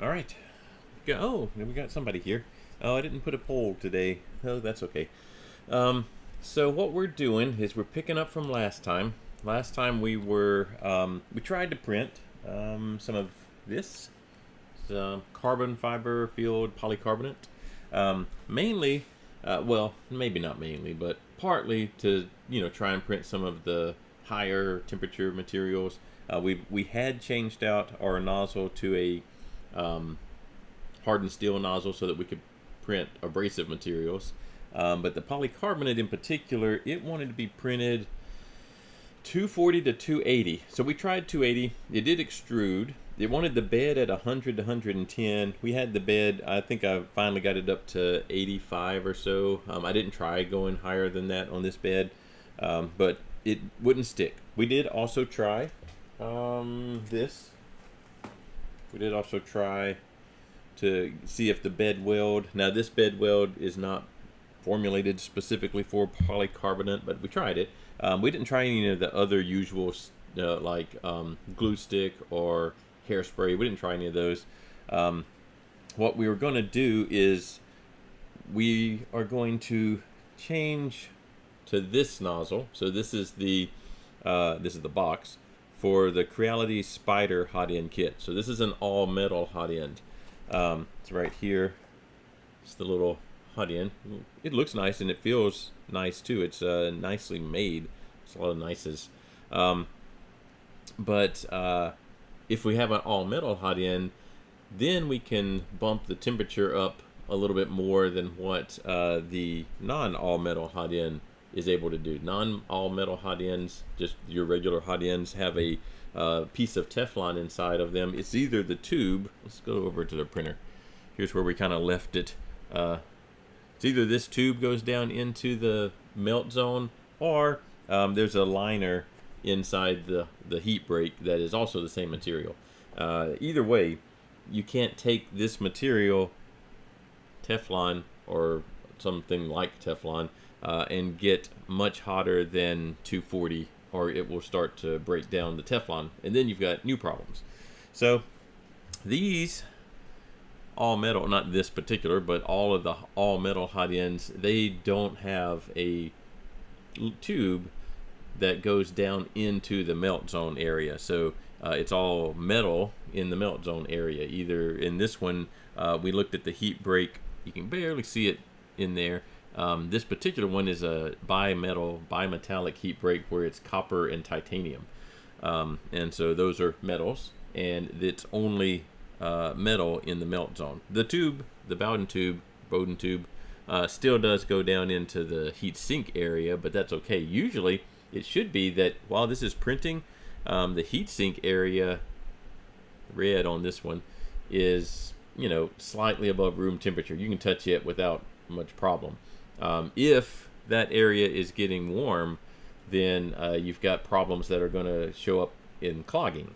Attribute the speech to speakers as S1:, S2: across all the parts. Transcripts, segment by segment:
S1: All right. Oh, we got somebody here. Oh, I didn't put a poll today. Oh, that's okay. Um, so what we're doing is we're picking up from last time. Last time we tried to print some of this, some carbon fiber filled polycarbonate. Mainly, well, maybe not mainly, but partly to try and print some of the higher temperature materials. We had changed out our nozzle to a hardened steel nozzle so that we could print abrasive materials. But the polycarbonate in particular, it wanted to be printed 240 to 280. So we tried 280. It did extrude. It wanted the bed at 100 to 110. We had the bed, I think I finally got it up to 85 or so. I didn't try going higher than that on this bed, but it wouldn't stick. We did also try this. We did also try to see if the bed weld. Now this bed weld is not formulated specifically for polycarbonate, but we tried it. We didn't try any of the other usual like glue stick or hairspray. We didn't try any of those. What we were going to do is we are going to change to this nozzle. So this is the box for the Creality Spider Hotend Kit. So this is an all metal hot end. It's right here. It's the little hot end. It looks nice and it feels nice too. It's nicely made. It's a lot of nices. But if we have an all metal hot end, then we can bump the temperature up a little bit more than what the non all metal hot end is able to do. Non all metal hot ends, just your regular hot ends, have a piece of Teflon inside of them. It's either the tube. Let's go over to the printer. Here's where we kind of left it. It's either this tube goes down into the melt zone, or there's a liner inside the heat break that is also the same material. Either way, you can't take this material, Teflon or something like Teflon, and get much hotter than 240, or it will start to break down the Teflon, and then you've got new problems. So these all metal, not this particular, but all of the all metal hot ends, they don't have a tube that goes down into the melt zone area. So it's all metal in the melt zone area. Either in this one, we looked at the heat break, you can barely see it in there. This particular one is a bimetallic heat break where it's copper and titanium. And so those are metals, and it's only metal in the melt zone. The tube, the Bowden tube, still does go down into the heat sink area, but that's okay. Usually it should be that while this is printing, the heat sink area, red on this one, is slightly above room temperature. You can touch it without much problem. If that area is getting warm, then you've got problems that are going to show up in clogging.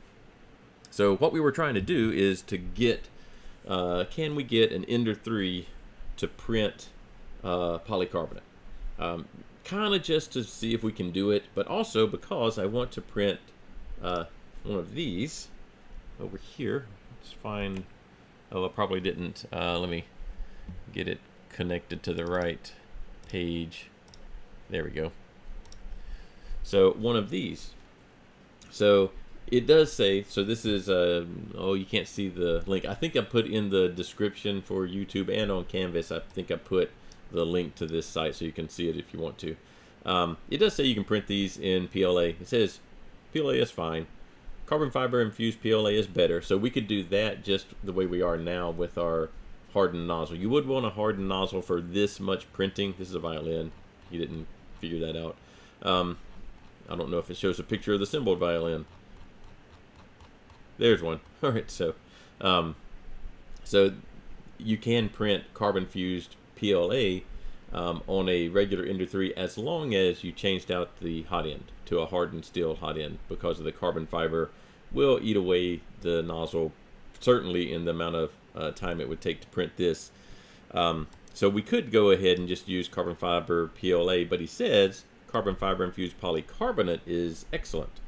S1: So what we were trying to do is to get, can we get an Ender 3 to print polycarbonate? Kind of just to see if we can do it, but also because I want to print one of these over here. Let's find, oh, I probably didn't, let me get it connected to the right page. There we go. So one of these. So it does say, so this is, oh, you can't see the link. I think I put in the description for YouTube and on Canvas, I think I put the link to this site so you can see it if you want to. It does say you can print these in PLA. It says PLA is fine. Carbon fiber infused PLA is better. So we could do that just the way we are now with our hardened nozzle. You would want a hardened nozzle for this much printing. This is a violin. You didn't figure that out. I don't know if it shows a picture of the assembled violin. There's one. All right, so you can print carbon fused PLA on a regular Ender 3 as long as you changed out the hot end to a hardened steel hot end, because of the carbon fiber will eat away the nozzle, certainly in the amount of time it would take to print this. So we could go ahead and just use carbon fiber PLA, but he says carbon fiber infused polycarbonate is excellent,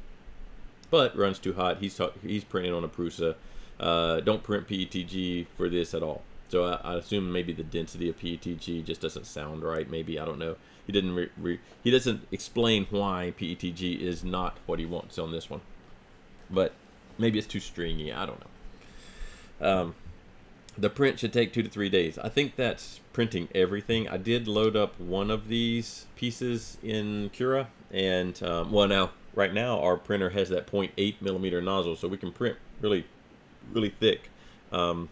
S1: but runs too hot. He's printing on a Prusa, don't print PETG for this at all. So I assume maybe the density of PETG just doesn't sound right. Maybe, I don't know. He didn't he doesn't explain why PETG is not what he wants on this one. But maybe it's too stringy. I don't know. The print should take 2 to 3 days. I think that's printing everything. I did load up one of these pieces in Cura, and well, now right now our printer has that 0.8 millimeter nozzle, so we can print really thick. And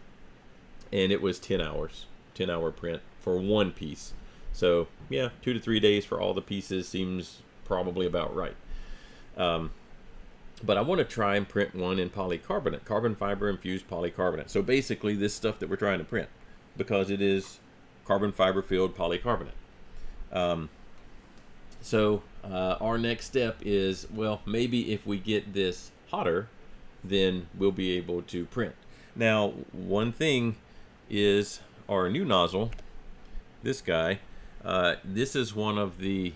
S1: it was 10 hours, 10-hour print for one piece. So yeah, 2 to 3 days for all the pieces seems probably about right. But I want to try and print one in polycarbonate, carbon fiber infused polycarbonate. So basically this stuff that we're trying to print, because it is carbon fiber filled polycarbonate. Our next step is, well, maybe if we get this hotter, then we'll be able to print. Now, one thing is our new nozzle, this guy. This is one of the,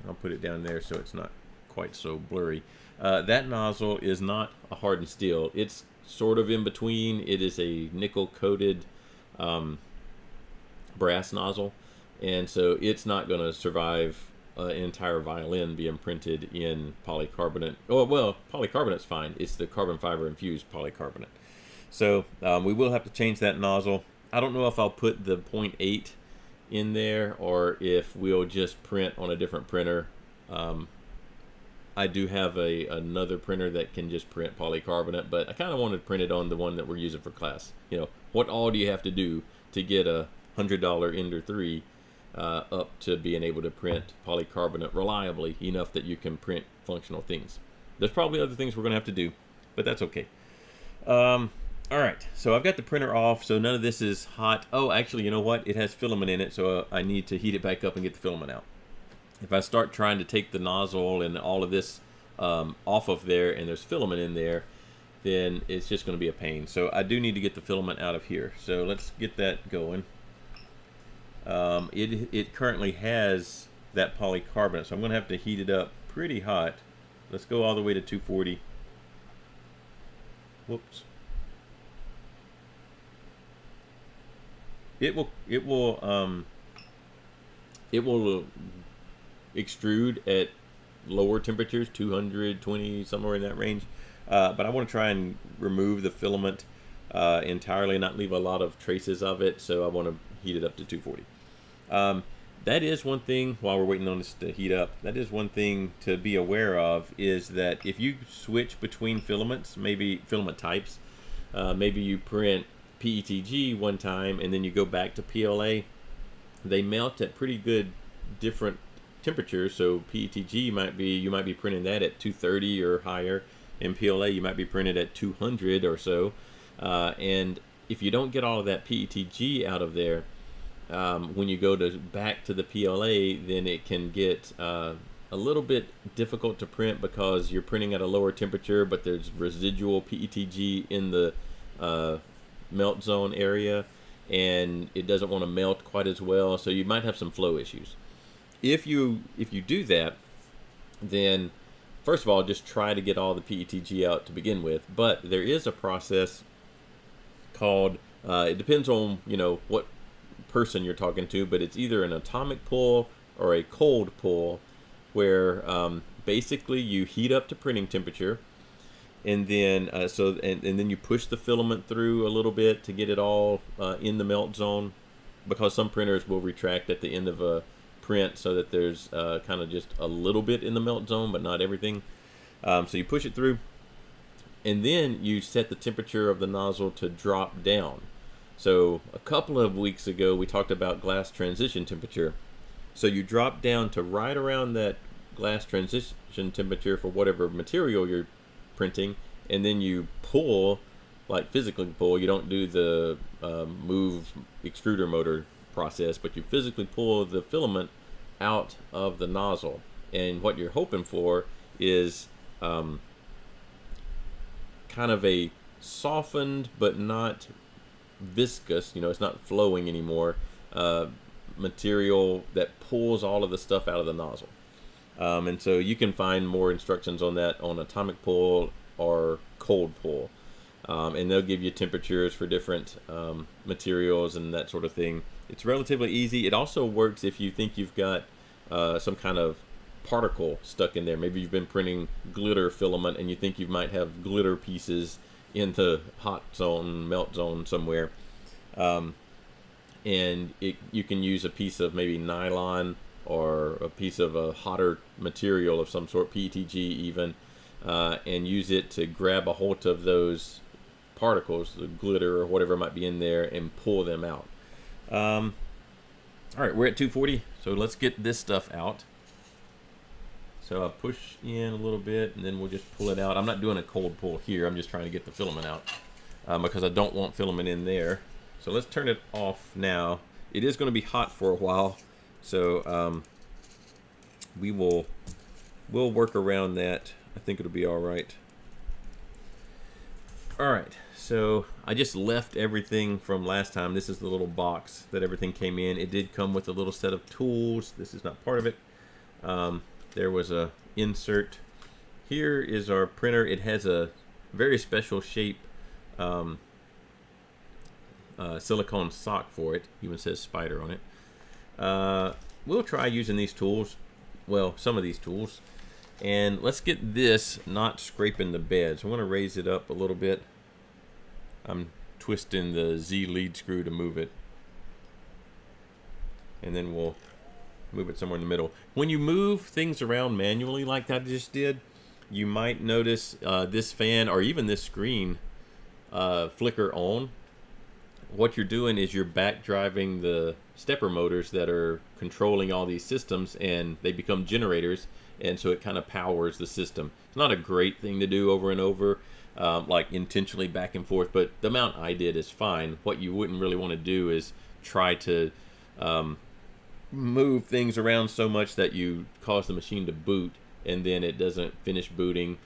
S1: I'll put it down there so it's not quite so blurry. That nozzle is not a hardened steel. It's sort of in between. It is a nickel coated brass nozzle, and so it's not going to survive an entire violin being printed in polycarbonate. Oh, well, polycarbonate's fine. It's the carbon fiber infused polycarbonate. So we will have to change that nozzle. I don't know if I'll put the 0.8 in there or if we'll just print on a different printer. I do have another printer that can just print polycarbonate, but I kind of wanted to print it on the one that we're using for class. You know, what all do you have to do to get a $100 Ender 3 up to being able to print polycarbonate reliably enough that you can print functional things? There's probably other things we're going to have to do, but that's okay. All right, so I've got the printer off, so none of this is hot. Oh, actually, you know what? It has filament in it, so I need to heat it back up and get the filament out. If I start trying to take the nozzle and all of this off of there and there's filament in there, then it's just going to be a pain. So I do need to get the filament out of here. So let's get that going. It currently has that polycarbonate, so I'm going to have to heat it up pretty hot. Let's go all the way to 240. Whoops. It will extrude at lower temperatures, 220, somewhere in that range. But I want to try and remove the filament entirely, not leave a lot of traces of it. So I want to heat it up to 240. That is one thing, while we're waiting on this to heat up, that is one thing to be aware of, is that if you switch between filaments, maybe filament types, maybe you print PETG one time and then you go back to PLA, they melt at pretty good different temperatures. So PETG you might be printing that at 230 or higher, and PLA you might be printed at 200 or so. And if you don't get all of that PETG out of there, when you go back to the PLA, then it can get a little bit difficult to print because you're printing at a lower temperature, but there's residual PETG in the melt zone area, and it doesn't want to melt quite as well, so you might have some flow issues. If you do that, then first of all, just try to get all the PETG out to begin with. But there is a process called, it depends on, you know, what person you're talking to, but it's either an atomic pull or a cold pull, where basically you heat up to printing temperature, and then and then you push the filament through a little bit to get it all in the melt zone, because some printers will retract at the end of a print so that there's kind of just a little bit in the melt zone, but not everything. So you push it through, and then you set the temperature of the nozzle to drop down. So a couple of weeks ago we talked about glass transition temperature. So you drop down to right around that glass transition temperature for whatever material you're printing, and then you pull, like physically pull. You don't do the move extruder motor process, but you physically pull the filament out of the nozzle, and what you're hoping for is kind of a softened but not viscous, you know, it's not flowing anymore, material that pulls all of the stuff out of the nozzle. And so you can find more instructions on that on atomic pull or cold pull. and they'll give you temperatures for different materials and that sort of thing. It's relatively easy. It also works if you think you've got some kind of particle stuck in there. Maybe you've been printing glitter filament and you think you might have glitter pieces in the hot zone, melt zone somewhere. And you can use a piece of maybe nylon or a piece of a hotter material of some sort, PETG even, and use it to grab a hold of those particles, the glitter or whatever might be in there, and pull them out. All right, we're at 240, so let's get this stuff out. So I'll push in a little bit, and then we'll just pull it out. I'm not doing a cold pull here. I'm just trying to get the filament out because I don't want filament in there. So let's turn it off now. It is going to be hot for a while, so we'll work around that. I think it'll be all right. All right, so I just left everything from last time. This is the little box that everything came in. It did come with a little set of tools. This is not part of it. There was a insert. Here is our printer. It has a very special shape silicone sock for it. Even says Spider on it. We'll try using these tools. Well, some of these tools. And let's get this not scraping the bed. So I'm going to raise it up a little bit. I'm twisting the Z lead screw to move it. And then we'll move it somewhere in the middle. When you move things around manually like that I just did, you might notice this fan or even this screen flicker on. What you're doing is you're back driving the stepper motors that are controlling all these systems, and they become generators, and so it kind of powers the system. It's not a great thing to do over and over, like intentionally back and forth, but the amount I did is fine. What you wouldn't really want to do is try to move things around so much that you cause the machine to boot and then it doesn't finish booting.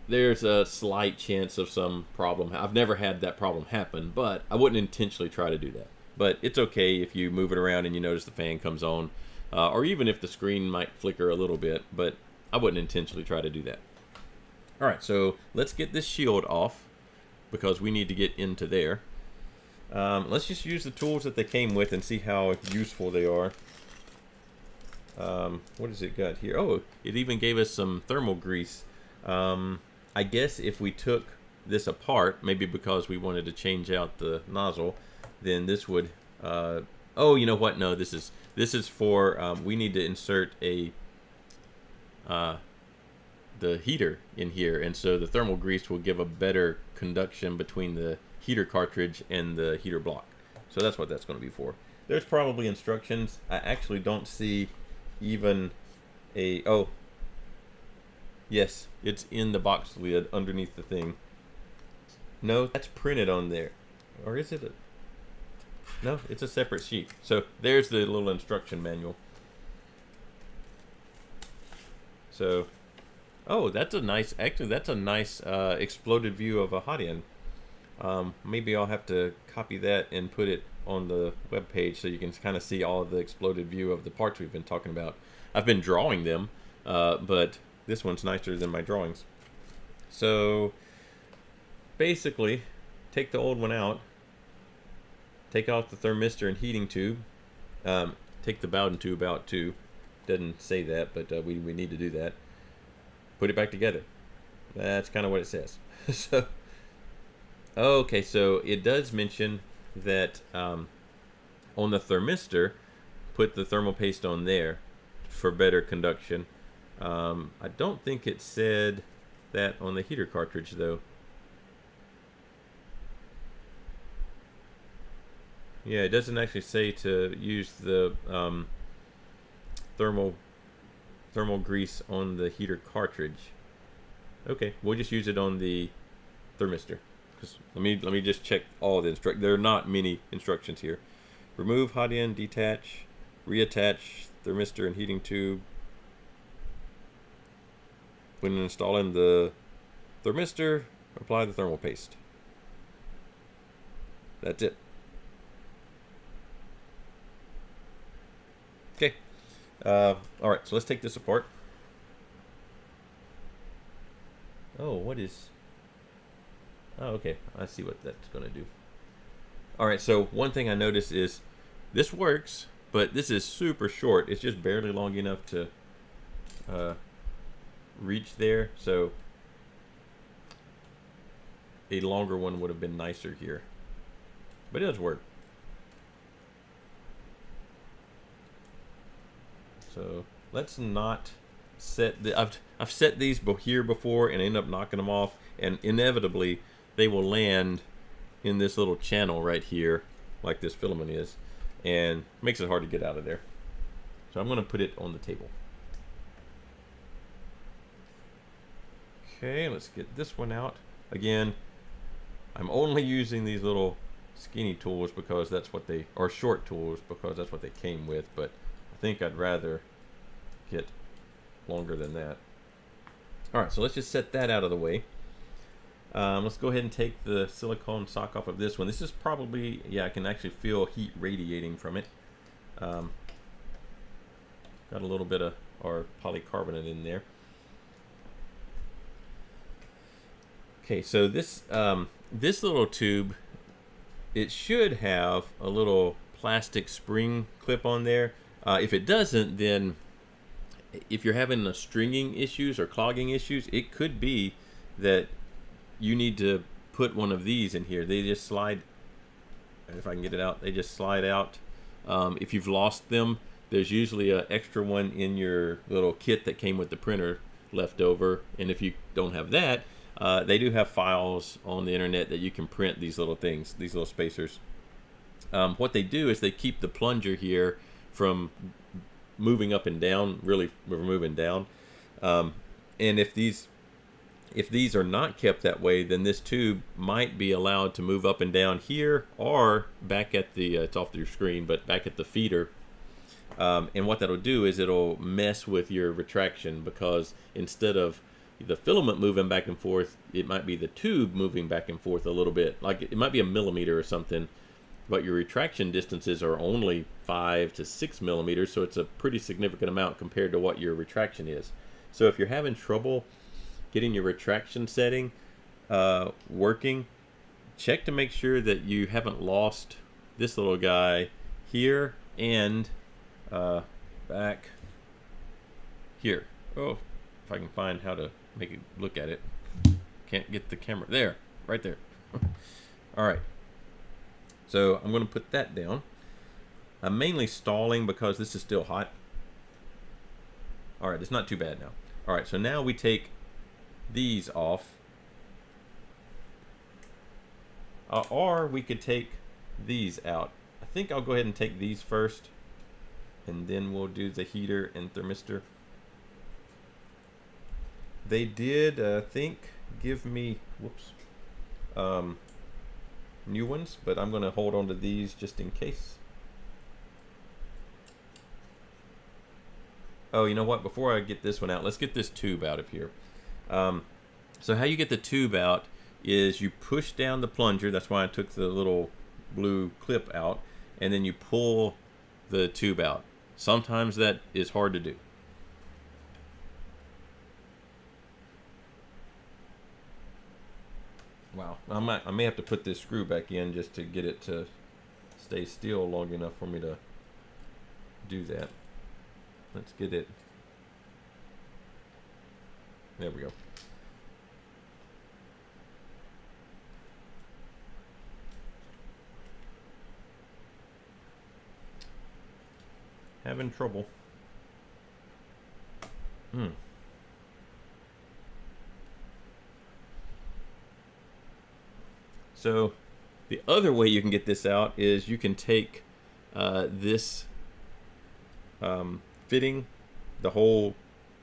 S1: There's a slight chance of some problem. I've never had that problem happen, but I wouldn't intentionally try to do that. But it's okay if you move it around and you notice the fan comes on, or even if the screen might flicker a little bit, but I wouldn't intentionally try to do that. All right, so let's get this shield off because we need to get into there. Let's just use the tools that they came with and see how useful they are. What has it got here? Oh, it even gave us some thermal grease. I guess if we took this apart, maybe because we wanted to change out the nozzle, then this would, oh, you know what? No, this is for, we need to insert a, the heater in here. And so the thermal grease will give a better conduction between the heater cartridge and the heater block. So that's what that's going to be for. There's probably instructions. I actually don't see even a, oh, yes, it's in the box lid underneath the thing. No, that's printed on there. Or is it a... No, it's a separate sheet. So there's the little instruction manual. So, oh, that's a nice, actually that's a nice exploded view of a hotend. Maybe I'll have to copy that and put it on the web page so you can kind of see all of the exploded view of the parts we've been talking about. I've been drawing them, but this one's nicer than my drawings. So basically, take the old one out, take out the thermistor and heating tube, take the Bowden tube out too. Doesn't say that, but we need to do that. Put it back together. That's kind of what it says. So, okay, so it does mention that on the thermistor, put the thermal paste on there for better conduction. I don't think it said that on the heater cartridge though. Yeah, it doesn't actually say to use the thermal grease on the heater cartridge. Okay, we'll just use it on the thermistor. Let me just check all the instructions. There are not many instructions here. Remove hotend, detach, reattach thermistor and heating tube. When installing the thermistor, apply the thermal paste. That's it. Okay. All right, so let's take this apart. Oh, what is... Oh, okay. I see what that's going to do. All right, so one thing I noticed is this works, but this is super short. It's just barely long enough to reach there. So a longer one would have been nicer here. But it does work. So let's not set the, I've set these here before and end up knocking them off, and inevitably they will land in this little channel right here, like this filament is, and makes it hard to get out of there. So I'm going to put it on the table. Okay, let's get this one out. Again, I'm only using these little skinny tools because that's what they, or short tools because that's what they came with, but I think I'd rather get longer than that. All right, so let's just set that out of the way. Let's go ahead and take the silicone sock off of this one. This is probably, yeah, I can actually feel heat radiating from it. Got a little bit of our polycarbonate in there. Okay, so this this little tube, it should have a little plastic spring clip on there. If it doesn't, then if you're having stringing issues or clogging issues, it could be that you need to put one of these in here. They just slide, if I can get it out, they just slide out. If you've lost them, there's usually an extra one in your little kit that came with the printer left over, and if you don't have that, they do have files on the internet that you can print these little things, these little spacers. What they do is they keep the plunger here from moving up and down, really we're moving down. And if these are not kept that way, then this tube might be allowed to move up and down here, or back at the, it's off your screen, but back at the feeder. And what that'll do is it'll mess with your retraction, because instead of the filament moving back and forth, it might be the tube moving back and forth a little bit. Like it might be a millimeter or something, but your retraction distances are only 5 to 6 millimeters, so it's a pretty significant amount compared to what your retraction is. So if you're having trouble getting your retraction setting working, check to make sure that you haven't lost this little guy here and back here. Oh, if I can find how to make it look at it. Can't get the camera. There, right there. All right. So I'm going to put that down. I'm mainly stalling because this is still hot. All right, it's not too bad now. All right, so now we take these off. Or we could take these out. I think I'll go ahead and take these first, and then we'll do the heater and thermistor. They did, I think, give me, whoops, new ones, but I'm going to hold on to these just in case. Oh, you know what? Before I get this one out, let's get this tube out of here. So how you get the tube out is you push down the plunger. That's why I took the little blue clip out, and then you pull the tube out. Sometimes that is hard to do. Wow, I may have to put this screw back in just to get it to stay still long enough for me to do that. Let's get it. There we go. Having trouble. So the other way you can get this out is you can take this fitting, the whole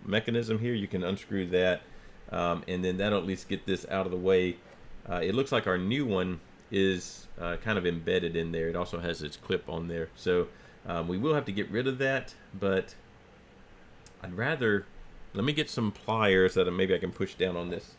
S1: mechanism here, you can unscrew that, and then that'll at least get this out of the way. It looks like our new one is kind of embedded in there. It also has its clip on there, so we will have to get rid of that, but I'd rather, let me get some pliers that maybe I can push down on this.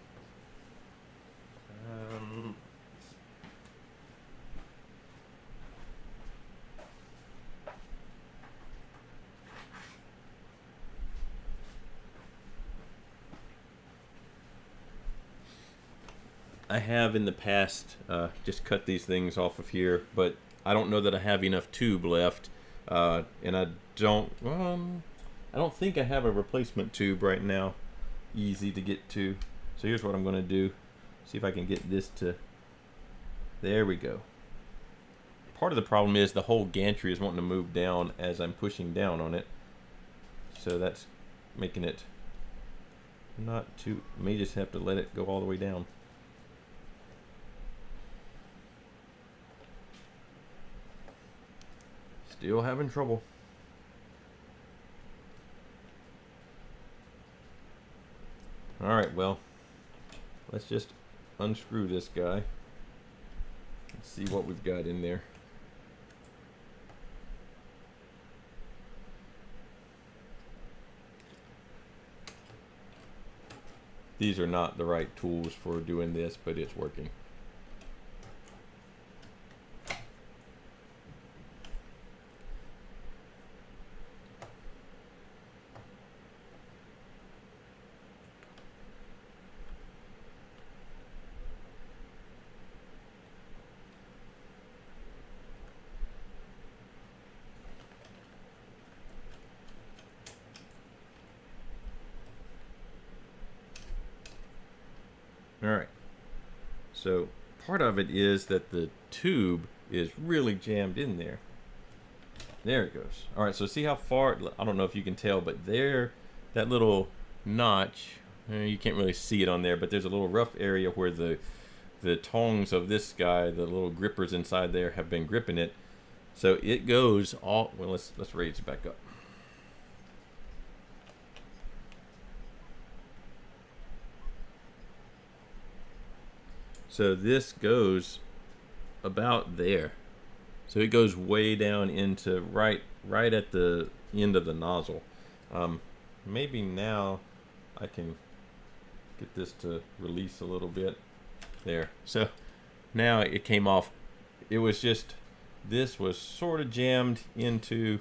S1: I have in the past just cut these things off of here, but I don't know that I have enough tube left, and I don't think I have a replacement tube right now easy to get to. So here's what I'm going to do. See if I can get this to, there we go. Part of the problem is the whole gantry is wanting to move down as I'm pushing down on it. So that's making it not too, may just have to let it go all the way down. Still having trouble. Alright, well, let's just unscrew this guy. Let's see what we've got in there. These are not the right tools for doing this, but it's working. Alright, so part of it is that the tube is really jammed in there. There it goes. Alright, so see how far, I don't know if you can tell, but there, that little notch, you can't really see it on there, but there's a little rough area where the tongs of this guy, the little grippers inside there, have been gripping it. So it goes all, well, let's raise it back up. So this goes about there. So it goes way down into right at the end of the nozzle. Maybe now I can get this to release a little bit. There. So now it came off. It was just, this was sort of jammed into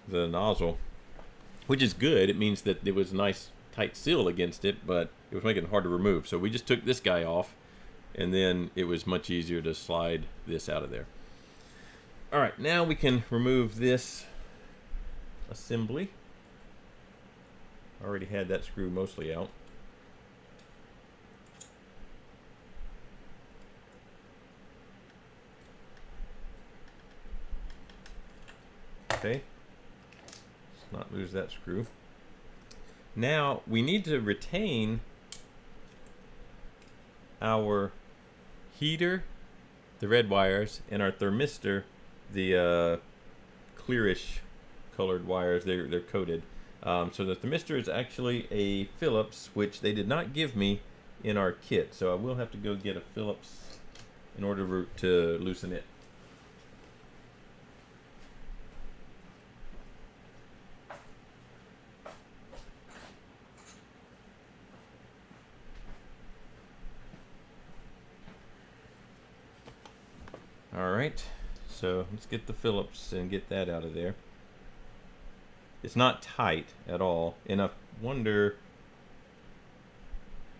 S1: the nozzle, which is good. It means that it was nice tight seal against it, but it was making it hard to remove. So we just took this guy off, and then it was much easier to slide this out of there. All right, now we can remove this assembly. I already had that screw mostly out. Okay, let's not lose that screw. Now we need to retain our heater, the red wires, and our thermistor, the clearish colored wires. They're coated. So the thermistor is actually a Phillips, which they did not give me in our kit. So I will have to go get a Phillips in order to loosen it. Alright, so let's get the Phillips and get that out of there. It's not tight at all, and I wonder,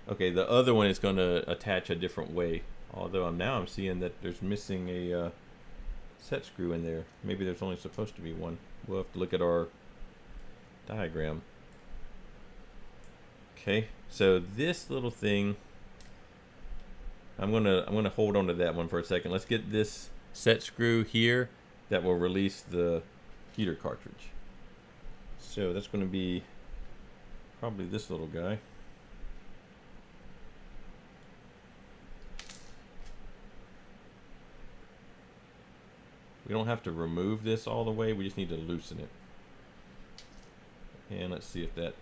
S1: okay, the other one is going to attach a different way, although I'm seeing that there's missing a set screw in there. Maybe there's only supposed to be one. We'll have to look at our diagram. Okay, so this little thing, I'm gonna hold on to that one for a second. Let's get this set screw here that will release the heater cartridge. So that's going to be probably this little guy. We don't have to remove this all the way, we just need to loosen it. And let's see if that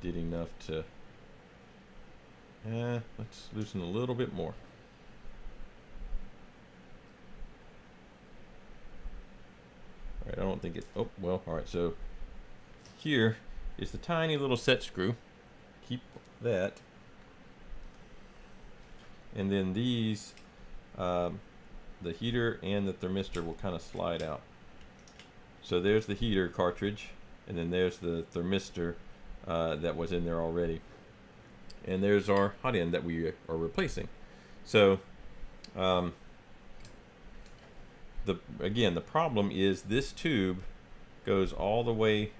S1: did enough to, let's loosen a little bit more. Alright, I don't think it, oh, well, alright, so here is the tiny little set screw. Keep that. And then these, the heater and the thermistor will kind of slide out. So there's the heater cartridge, and then there's the thermistor that was in there already. and there's our hot end that we are replacing. So again, the problem is this tube goes all the way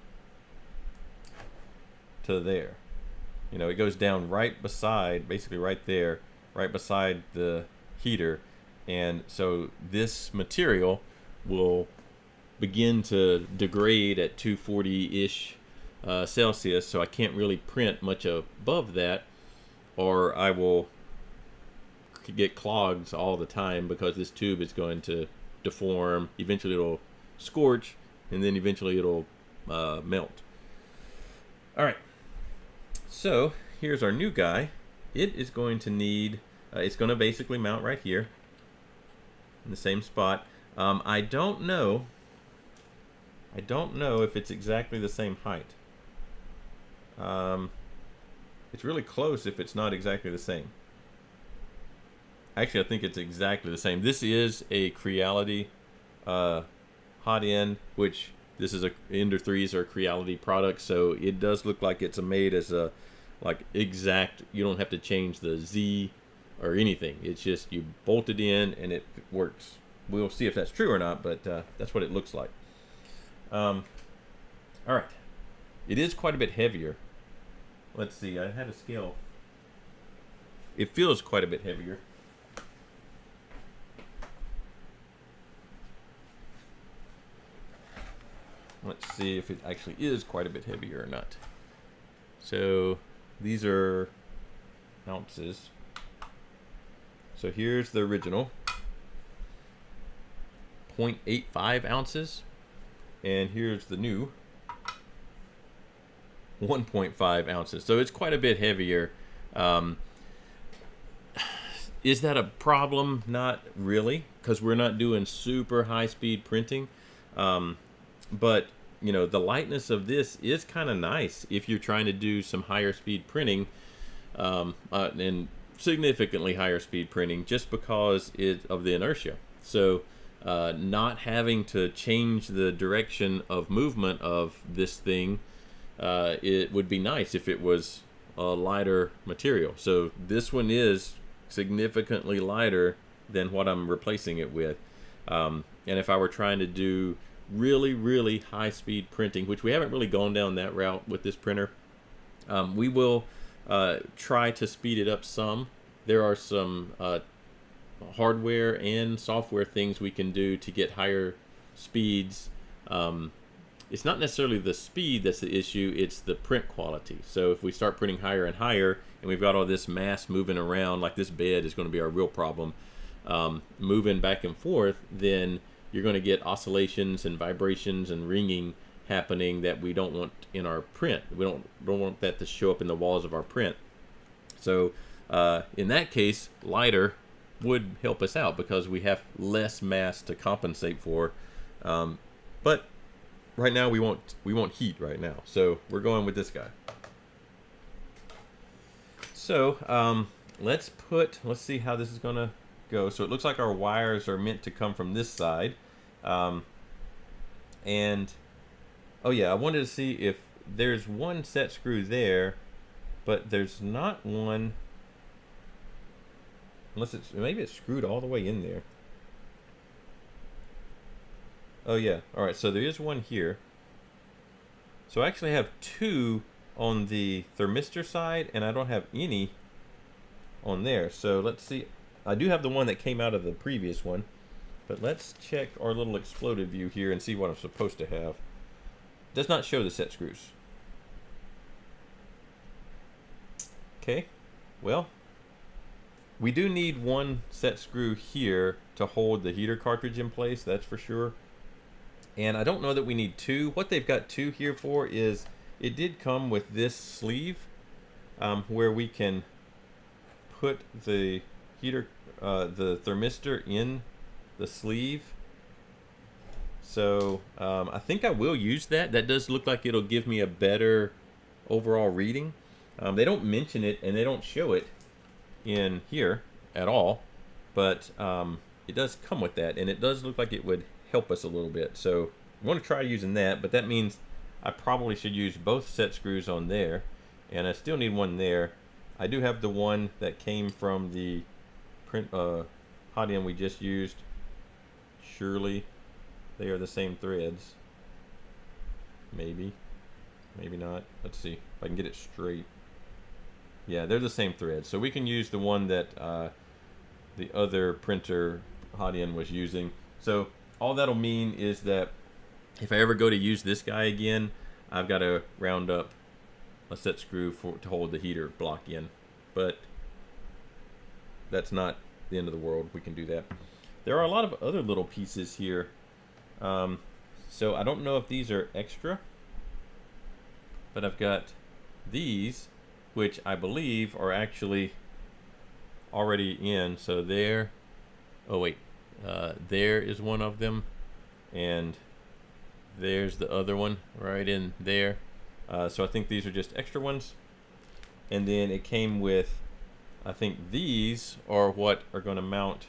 S1: to there. You know, it goes down right beside, basically right there, right beside the heater. And so this material will begin to degrade at 240-ish Celsius. So I can't really print much above that, or I will get clogs all the time because this tube is going to deform. Eventually it'll scorch, and then eventually it'll melt. All right. So here's our new guy. It is going to need, it's going to basically mount right here in the same spot. I don't know if it's exactly the same height. It's really close if it's not exactly the same. Actually, I think it's exactly the same. This is a Creality hot end, which this is a Ender 3s are Creality products, so it does look like it's made as a like exact. You don't have to change the Z or anything. It's just you bolt it in and it works. We'll see if that's true or not, but that's what it looks like. All right, it is quite a bit heavier. Let's see. I had a scale. It feels quite a bit heavier. Let's see if it actually is quite a bit heavier or not. So these are ounces. So here's the original, 0.85 ounces. And here's the new, 1.5 ounces. So it's quite a bit heavier. Is that a problem? Not really, because we're not doing super high-speed printing. But you know, the lightness of this is kind of nice if you're trying to do some higher speed printing, and significantly higher speed printing, just because of the inertia. So not having to change the direction of movement of this thing, it would be nice if it was a lighter material. So this one is significantly lighter than what I'm replacing it with. And if I were trying to do really high speed printing, which we haven't really gone down that route with this printer, we will try to speed it up some. There are some hardware and software things we can do to get higher speeds. It's not necessarily the speed that's the issue, it's the print quality. So if we start printing higher and higher and we've got all this mass moving around, like this bed is going to be our real problem, moving back and forth, then you're going to get oscillations and vibrations and ringing happening that we don't want in our print. We don't want that to show up in the walls of our print. So in that case, lighter would help us out because we have less mass to compensate for. But right now we want heat right now, so we're going with this guy. So let's see how this is going to go. So it looks like our wires are meant to come from this side, and oh yeah, I wanted to see if there's one set screw there, but there's not one, unless maybe it's screwed all the way in there. Oh yeah, all right, so there is one here. So I actually have two on the thermistor side, and I don't have any on there. So let's see. I do have the one that came out of the previous one, but let's check our little exploded view here and see what I'm supposed to have. It does not show the set screws. Okay, well, we do need one set screw here to hold the heater cartridge in place, that's for sure. And I don't know that we need two. What they've got two here for is, it did come with this sleeve where we can put the heater, the thermistor in the sleeve. So I think I will use that. That does look like it'll give me a better overall reading. They don't mention it and they don't show it in here at all, but it does come with that, and it does look like it would help us a little bit. So I want to try using that, but that means I probably should use both set screws on there, and I still need one there. I do have the one that came from the print hot end we just used. Surely they are the same threads. Maybe, maybe not. Let's see if I can get it straight. Yeah, they're the same threads. So we can use the one that the other printer hot end was using. So all that'll mean is that if I ever go to use this guy again, I've got to round up a set screw to hold the heater block in. But that's not the end of the world. We can do that. There are a lot of other little pieces here. So I don't know if these are extra, but I've got these, which I believe are actually already in. So there, oh wait, there is one of them, and there's the other one right in there. So I think these are just extra ones. And then it came with, I think these are what are going to mount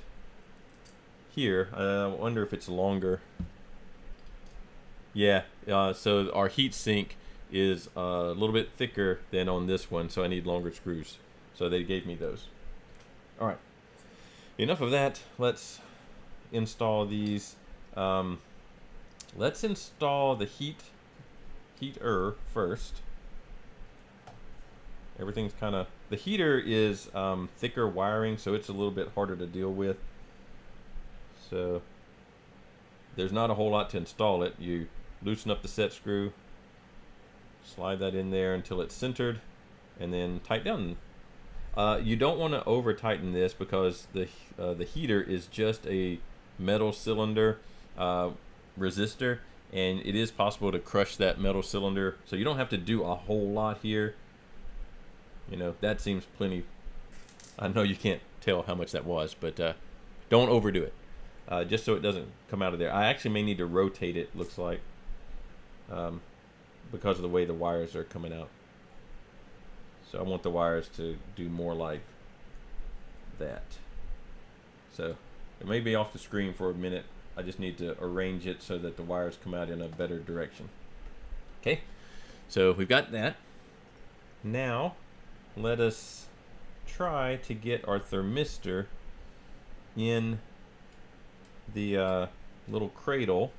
S1: here. I wonder if it's longer. Yeah, so our heat sink is a little bit thicker than on this one, so I need longer screws. So they gave me those. All right, enough of that. Let's install these. Let's install the heater first. Everything's kind of, the heater is thicker wiring, so it's a little bit harder to deal with. So there's not a whole lot to install it. You loosen up the set screw, slide that in there until it's centered, and then tighten down. You don't want to over tighten this because the heater is just a metal cylinder resistor, and it is possible to crush that metal cylinder. So you don't have to do a whole lot here. You know, that seems plenty. I know you can't tell how much that was, but don't overdo it. Just so it doesn't come out of there. I actually may need to rotate it, looks like, because of the way the wires are coming out. So I want the wires to do more like that. So it may be off the screen for a minute. I just need to arrange it so that the wires come out in a better direction. Okay, so we've got that. Now let us try to get our thermistor in the little cradle,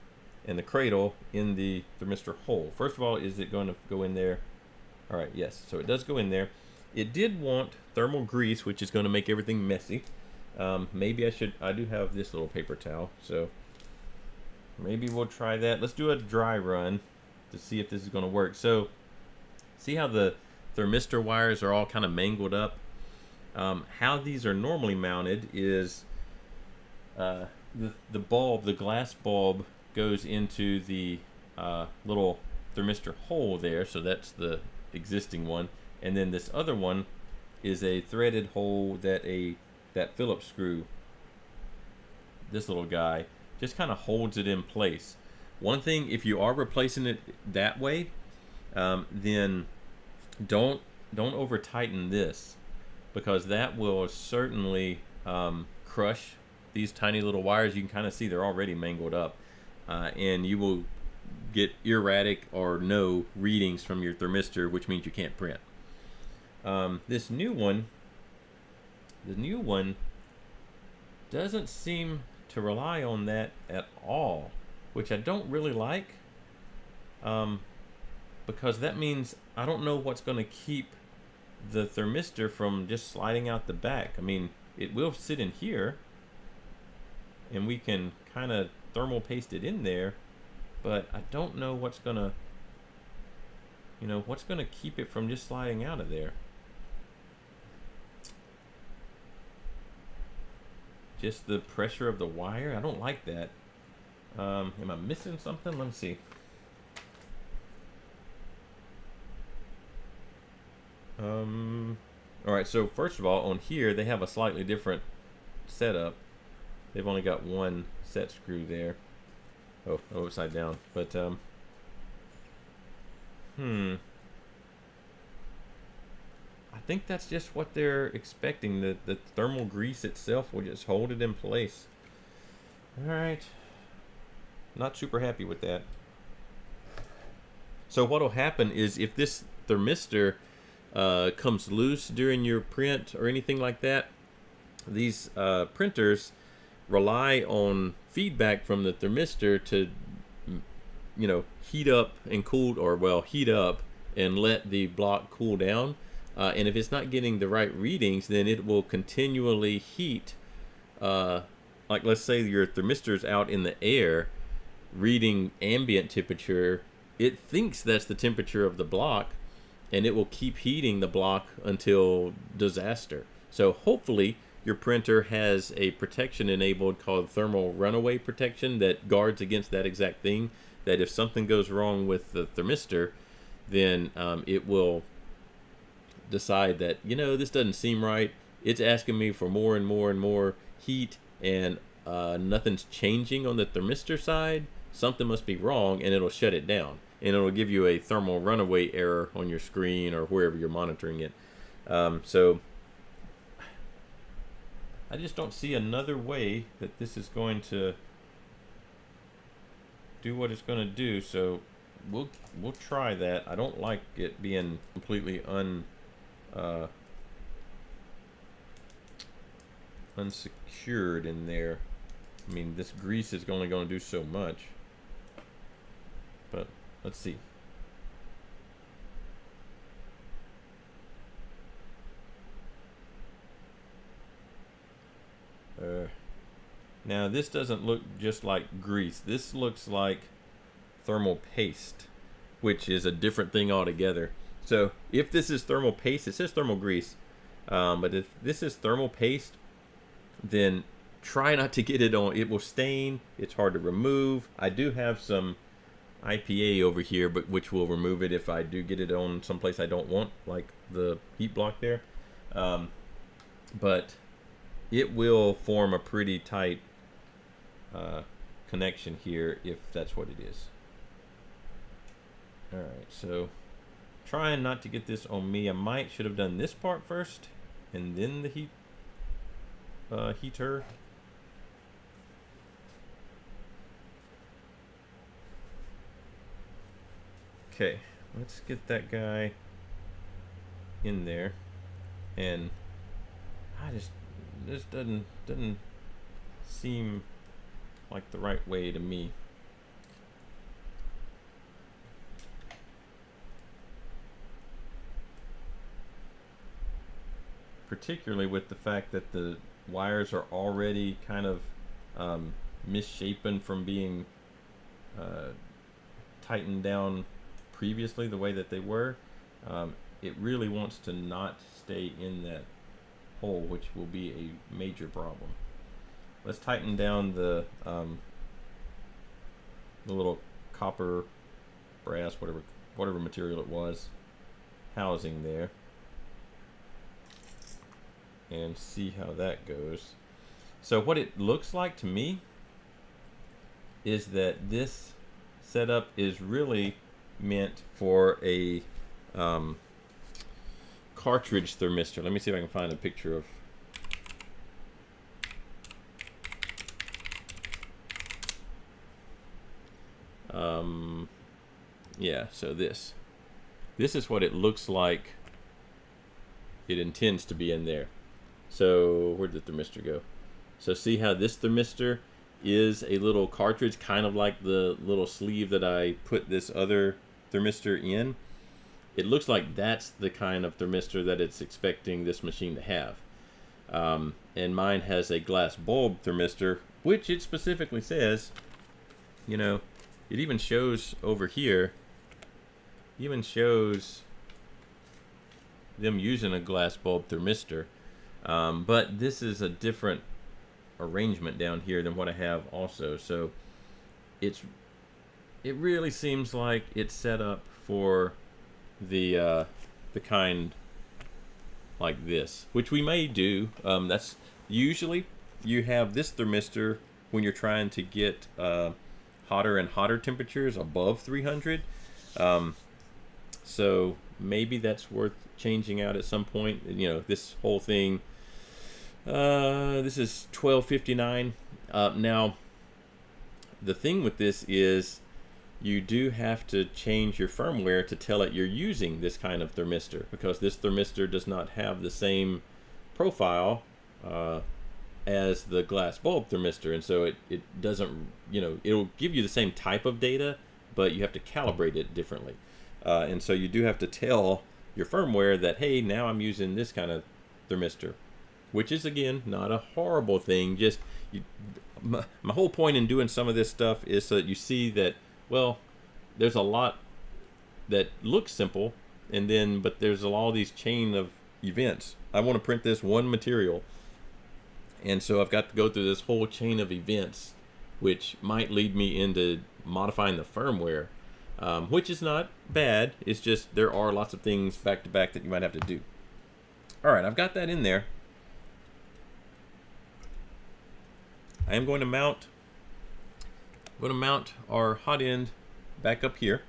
S1: and the cradle in the thermistor hole. First of all, is it going to go in there? All right, yes, so it does go in there. It did want thermal grease, which is going to make everything messy. Maybe I do have this little paper towel, so maybe we'll try that. Let's do a dry run to see if this is going to work. So see how the thermistor wires are all kind of mangled up? How these are normally mounted is the bulb, the glass bulb, goes into the little thermistor hole there, so that's the existing one, and then this other one is a threaded hole that that Phillips screw, this little guy, just kind of holds it in place. One thing, if you are replacing it that way, then don't over tighten this, because that will certainly crush these tiny little wires. You can kind of see they're already mangled up, and you will get erratic or no readings from your thermistor, which means you can't print. This new one, the new one doesn't seem to rely on that at all, which I don't really like, because that means I don't know what's going to keep the thermistor from just sliding out the back. I mean, it will sit in here, and we can kind of thermal paste it in there, but I don't know what's gonna, what's gonna keep it from just sliding out of there. Just the pressure of the wire. I don't like that. Am I missing something? Let me see. All right, so first of all, on here they have a slightly different setup. They've only got one set screw there. Oh, upside down. But I think that's just what they're expecting. The thermal grease itself will just hold it in place. All right. Not super happy with that. So what'll happen is if this thermistor comes loose during your print or anything like that, these printers rely on feedback from the thermistor to, you know, heat up and cool, or well, heat up and let the block cool down. And if it's not getting the right readings, then it will continually heat. Like let's say your thermistor's out in the air reading ambient temperature, it thinks that's the temperature of the block, and it will keep heating the block until disaster. So hopefully your printer has a protection enabled called thermal runaway protection that guards against that exact thing, that if something goes wrong with the thermistor, then it will decide that, you know, this doesn't seem right. It's asking me for more and more and more heat, and nothing's changing on the thermistor side. Something must be wrong, and it'll shut it down. And it'll give you a thermal runaway error on your screen or wherever you're monitoring it. So I just don't see another way that this is going to do what it's going to do. So we'll try that. I don't like it being completely unsecured in there. I mean, this grease is only going to do so much. But let's see. Now this doesn't look just like grease. This looks like thermal paste, which is a different thing altogether. So if this is thermal paste, it says thermal grease, but if this is thermal paste, then try not to get it on. It will stain. It's hard to remove. I do have some IPA over here, but which will remove it if I do get it on someplace I don't want, like the heat block there. But it will form a pretty tight connection here if that's what it is. All right, so trying not to get this on me. I should have done this part first and then the heater. Okay, let's get that guy in there, and this doesn't seem like the right way to me. Particularly with the fact that the wires are already kind of misshapen from being tightened down previously the way that they were. It really wants to not stay in that hole, which will be a major problem. Let's tighten down the little copper, brass, whatever material it was, housing there, and see how that goes. So what it looks like to me is that this setup is really meant for a cartridge thermistor. Let me see if I can find a picture of. Yeah, so this is what it looks like it intends to be in there. So where'd the thermistor go? So see how this thermistor is a little cartridge, kind of like the little sleeve that I put this other thermistor in. It looks like that's the kind of thermistor that it's expecting this machine to have. And mine has a glass bulb thermistor, which it specifically says, you know, it even shows over here, even shows them using a glass bulb thermistor. But this is a different arrangement down here than what I have also. So it really seems like it's set up for the kind like this, which we may do. That's usually you have this thermistor when you're trying to get hotter and hotter temperatures above 300. So maybe that's worth changing out at some point. You know, this whole thing, this is 1259. Now the thing with this is you do have to change your firmware to tell it you're using this kind of thermistor, because this thermistor does not have the same profile as the glass bulb thermistor, and so it doesn't, it'll give you the same type of data, but you have to calibrate it differently. And so you do have to tell your firmware that, hey, now I'm using this kind of thermistor, which is, again, not a horrible thing. Just my whole point in doing some of this stuff is so that you see that, well, there's a lot that looks simple, but there's all these chain of events. I want to print this one material, and so I've got to go through this whole chain of events, which might lead me into modifying the firmware, which is not bad. It's just there are lots of things back to back that you might have to do. All right, I've got that in there. I am going to mount our hot end back up here,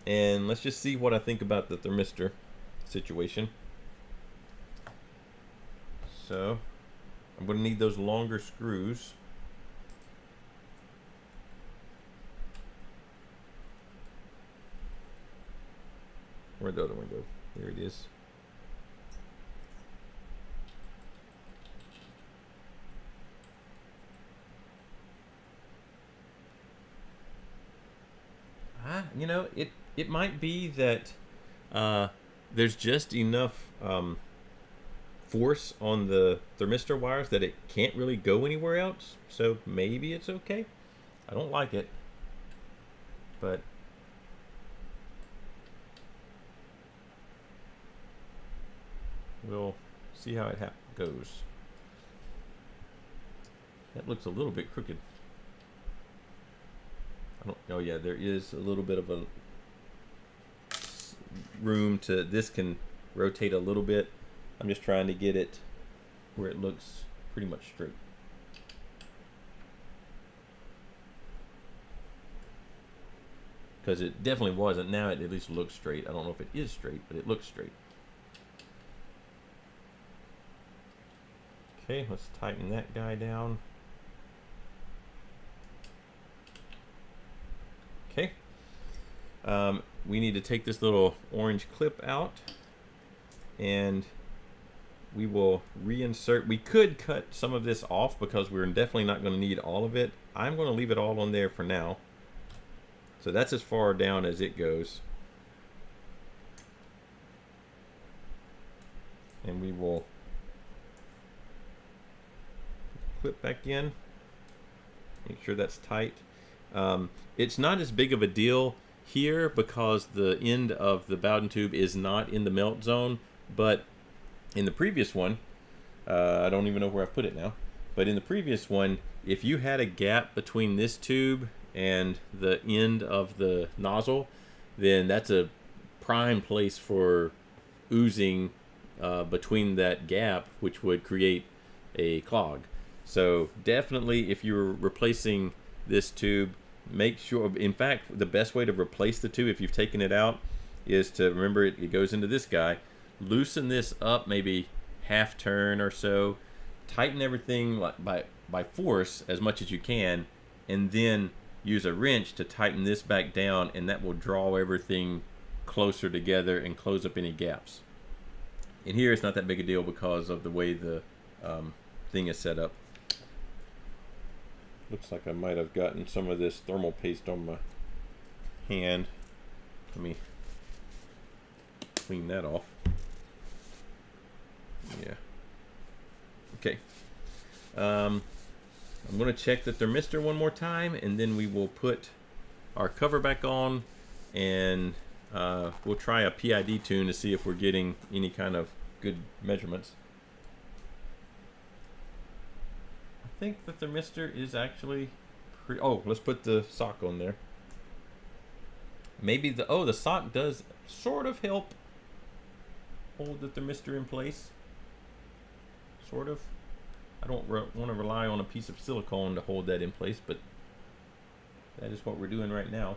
S1: and let's just see what I think about the thermistor situation. So I'm going to need those longer screws. Where'd the other one go? There it is. It might be that there's just enough force on the thermistor wires that it can't really go anywhere else. So maybe it's okay. I don't like it, but we'll see how it goes. That looks a little bit crooked. Oh yeah, there is a little bit of a room to, this can rotate a little bit. I'm just trying to get it where it looks pretty much straight. Because it definitely wasn't. Now it at least looks straight. I don't know if it is straight, but it looks straight. Okay, let's tighten that guy down. Okay, we need to take this little orange clip out, and we will reinsert. We could cut some of this off because we're definitely not going to need all of it. I'm going to leave it all on there for now. So that's as far down as it goes. And we will clip back in. Make sure that's tight. It's not as big of a deal here because the end of the Bowden tube is not in the melt zone, but in the previous one, I don't even know where I put it now, but in the previous one, if you had a gap between this tube and the end of the nozzle, then that's a prime place for oozing between that gap, which would create a clog. So definitely, if you're replacing this tube, make sure, in fact, the best way to replace the tube if you've taken it out is to, remember, it goes into this guy, loosen this up maybe half turn or so, tighten everything by force as much as you can, and then use a wrench to tighten this back down, and that will draw everything closer together and close up any gaps. And here it's not that big a deal because of the way the thing is set up. Looks like I might have gotten some of this thermal paste on my hand. Let me clean that off. Yeah. Okay. I'm going to check the thermistor one more time, and then we will put our cover back on, and we'll try a PID tune to see if we're getting any kind of good measurements. I think the thermistor is actually oh, let's put the sock on there. Maybe the sock does sort of help hold the thermistor in place. Sort of. I don't want to rely on a piece of silicone to hold that in place, but that is what we're doing right now.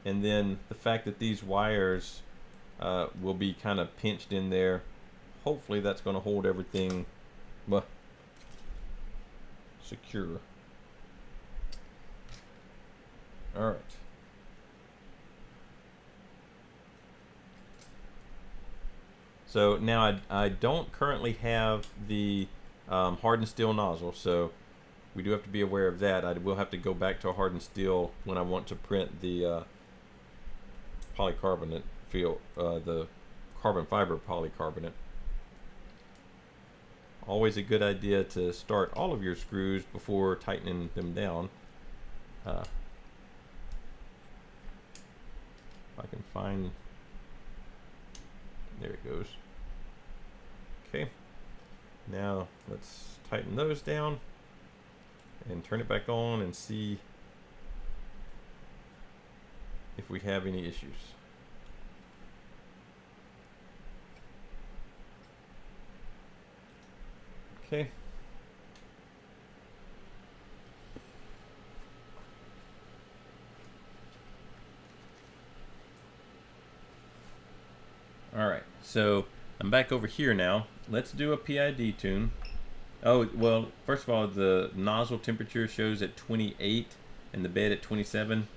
S1: And then the fact that these wires will be kind of pinched in there, hopefully that's going to hold everything secure. All right. So now I don't currently have the hardened steel nozzle, so we do have to be aware of that. I will have to go back to a hardened steel when I want to print the polycarbonate field, the carbon fiber polycarbonate. Always a good idea to start all of your screws before tightening them down. If I can find, there it goes. Okay, now let's tighten those down and turn it back on and see if we have any issues. Okay. All right, so I'm back over here now. Let's do a PID tune. Oh, well, first of all, the nozzle temperature shows at 28 and the bed at 27.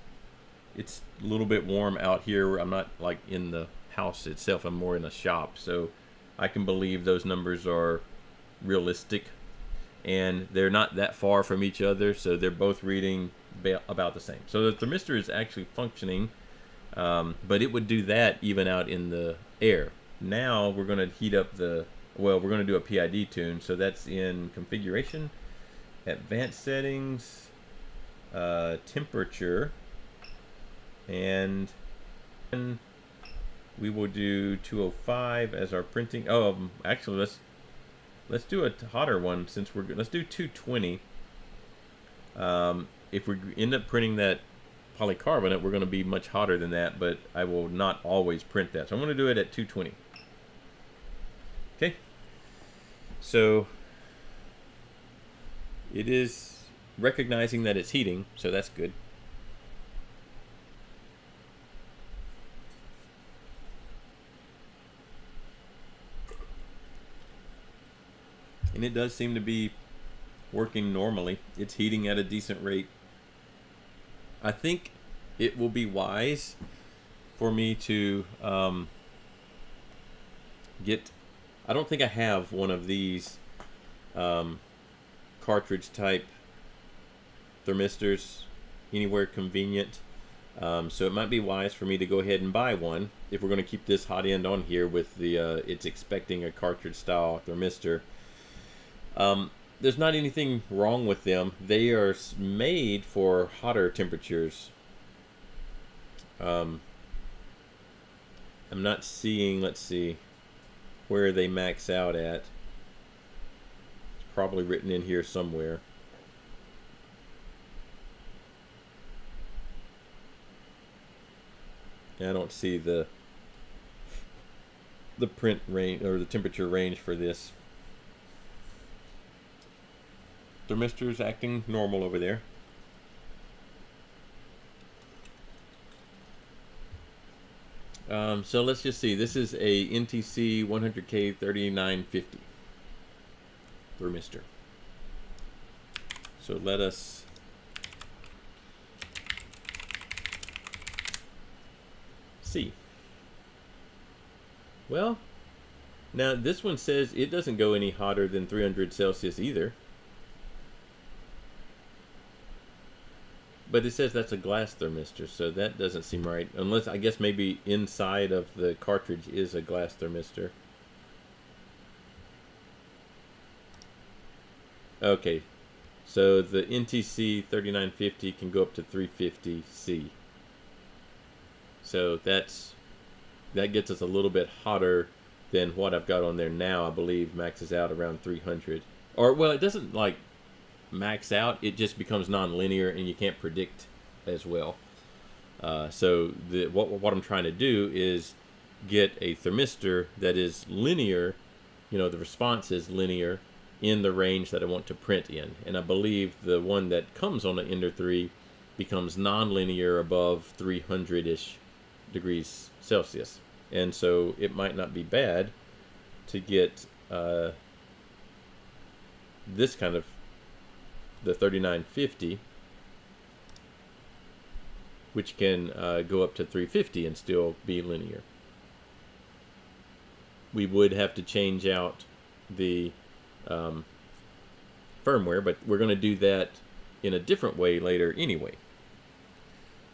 S1: It's a little bit warm out here. I'm not like in the house itself. I'm more in a shop, so I can believe those numbers are realistic, and they're not that far from each other, so they're both reading about the same. So the thermistor is actually functioning, but it would do that even out in the air. Now we're going to heat up the, well, we're going to do a PID tune, so that's in configuration, advanced settings, temperature, and we will do 205 as our printing. Oh, actually, let's do a hotter one, since let's do 220. If we end up printing that polycarbonate, we're going to be much hotter than that, but I will not always print that, so I'm going to do it at 220. Okay, so it is recognizing that it's heating, so that's good. And it does seem to be working normally. It's heating at a decent rate. I think it will be wise for me to get, I don't think I have one of these cartridge type thermistors anywhere convenient. So it might be wise for me to go ahead and buy one if we're going to keep this hot end on here with the it's expecting a cartridge style thermistor. There's not anything wrong with them. They are made for hotter temperatures. I'm not seeing, let's see, where they max out at. It's probably written in here somewhere. I don't see the print range or the temperature range for this. Thermistor's acting normal over there. So let's just see. This is a NTC 100K 3950 thermistor. So let us see. Well, now this one says it doesn't go any hotter than 300 Celsius either. But it says that's a glass thermistor, so that doesn't seem right. Unless, I guess maybe inside of the cartridge is a glass thermistor. Okay, so the NTC 3950 can go up to 350 C. So that gets us a little bit hotter than what I've got on there now. I believe maxes out around 300. Or, well, it doesn't like max out, it just becomes non-linear and you can't predict as well. So what I'm trying to do is get a thermistor that is linear, you know, the response is linear in the range that I want to print in. And I believe the one that comes on the Ender 3 becomes non-linear above 300-ish degrees Celsius. And so it might not be bad to get this kind of the 3950 which can go up to 350 and still be linear. We would have to change out the firmware, but we're going to do that in a different way later anyway.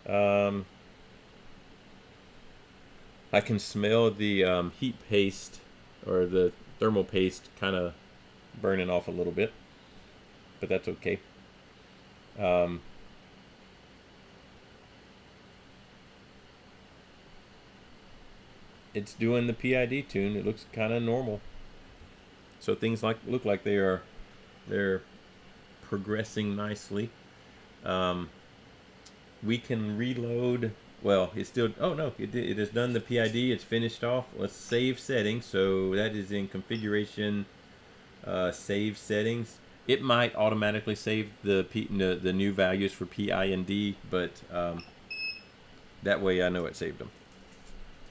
S1: I can smell the heat paste or the thermal paste kind of burning off a little bit, but that's okay. It's doing the PID tune. It looks kind of normal. So things look like they're progressing nicely. We can reload. Well, it's still, oh no, it has done the PID. It's finished off. Let's save settings. So that is in configuration, save settings. It might automatically save the new values for PI and D, but that way I know it saved them.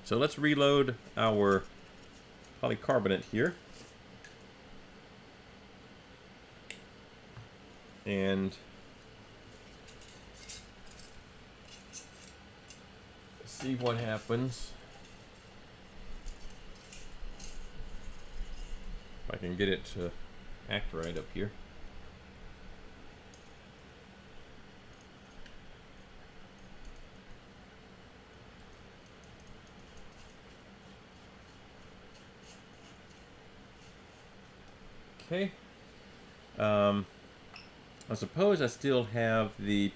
S1: So let's reload our polycarbonate here. And see what happens. If I can get it to act right up here. Okay. I suppose I still have the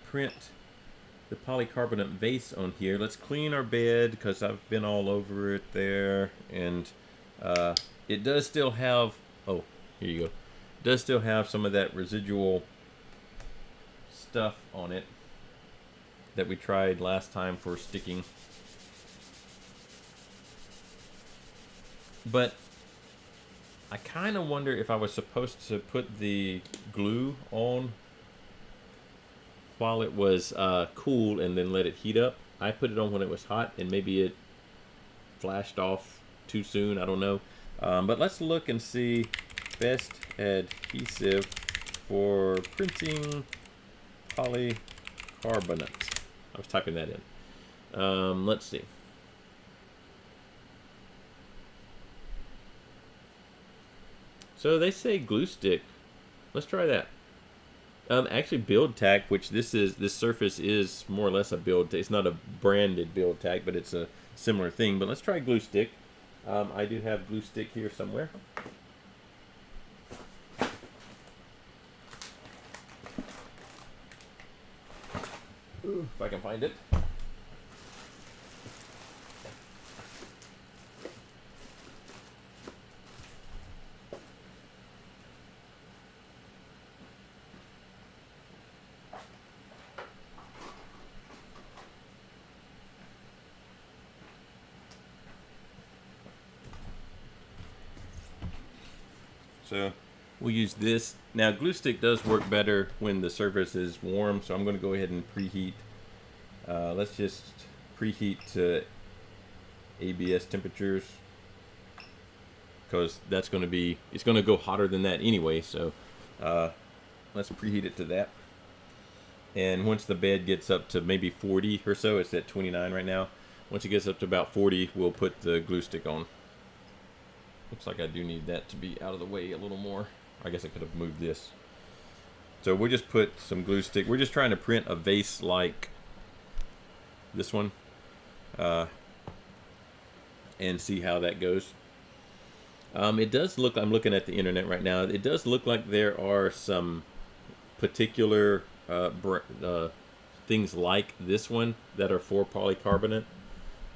S1: polycarbonate vase on here. Let's clean our bed because I've been all over it there, and it does still have, oh, here you go. It does still have some of that residual stuff on it that we tried last time for sticking. But I kind of wonder if I was supposed to put the glue on while it was cool and then let it heat up. I put it on when it was hot, and maybe it flashed off too soon. I don't know. But let's look and see best adhesive for printing polycarbonate. I was typing that in. Let's see. So they say glue stick. Let's try that. Actually, build tack, which this surface is more or less a build. It's not a branded build tack, but it's a similar thing. But let's try glue stick. I do have glue stick here somewhere. Ooh, if I can find it. So we'll use this. Now glue stick does work better when the surface is warm, so I'm going to go ahead and preheat. Let's just preheat to ABS temperatures, because that's going to be, it's going to go hotter than that anyway, so let's preheat it to that. And once the bed gets up to maybe 40 or so, it's at 29 right now. Once it gets up to about 40, we'll put the glue stick on. Looks like I do need that to be out of the way a little more. I guess I could have moved this. So we'll just put some glue stick. We're just trying to print a vase like this one, and see how that goes. It does look, I'm looking at the internet right now, it does look like there are some particular things like this one that are for polycarbonate.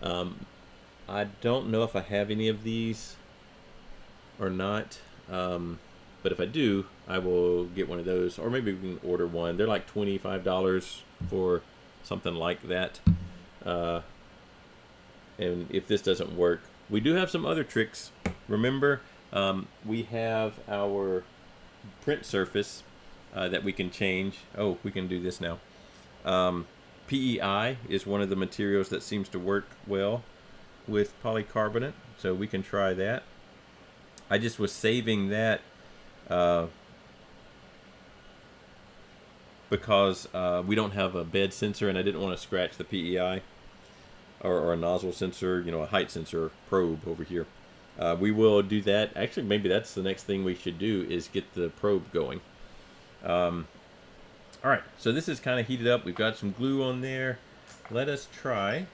S1: I don't know if I have any of these or not, but if I do, I will get one of those, or maybe we can order one. They're like $25 for something like that. And if this doesn't work, we do have some other tricks. Remember, we have our print surface that we can change. Oh, we can do this now. PEI is one of the materials that seems to work well with polycarbonate, so we can try that. I just was saving that because we don't have a bed sensor, and I didn't want to scratch the PEI or a nozzle sensor, you know, a height sensor probe over here. We will do that. Actually, maybe that's the next thing we should do, is get the probe going. All right, so this is kind of heated up. We've got some glue on there. Let us try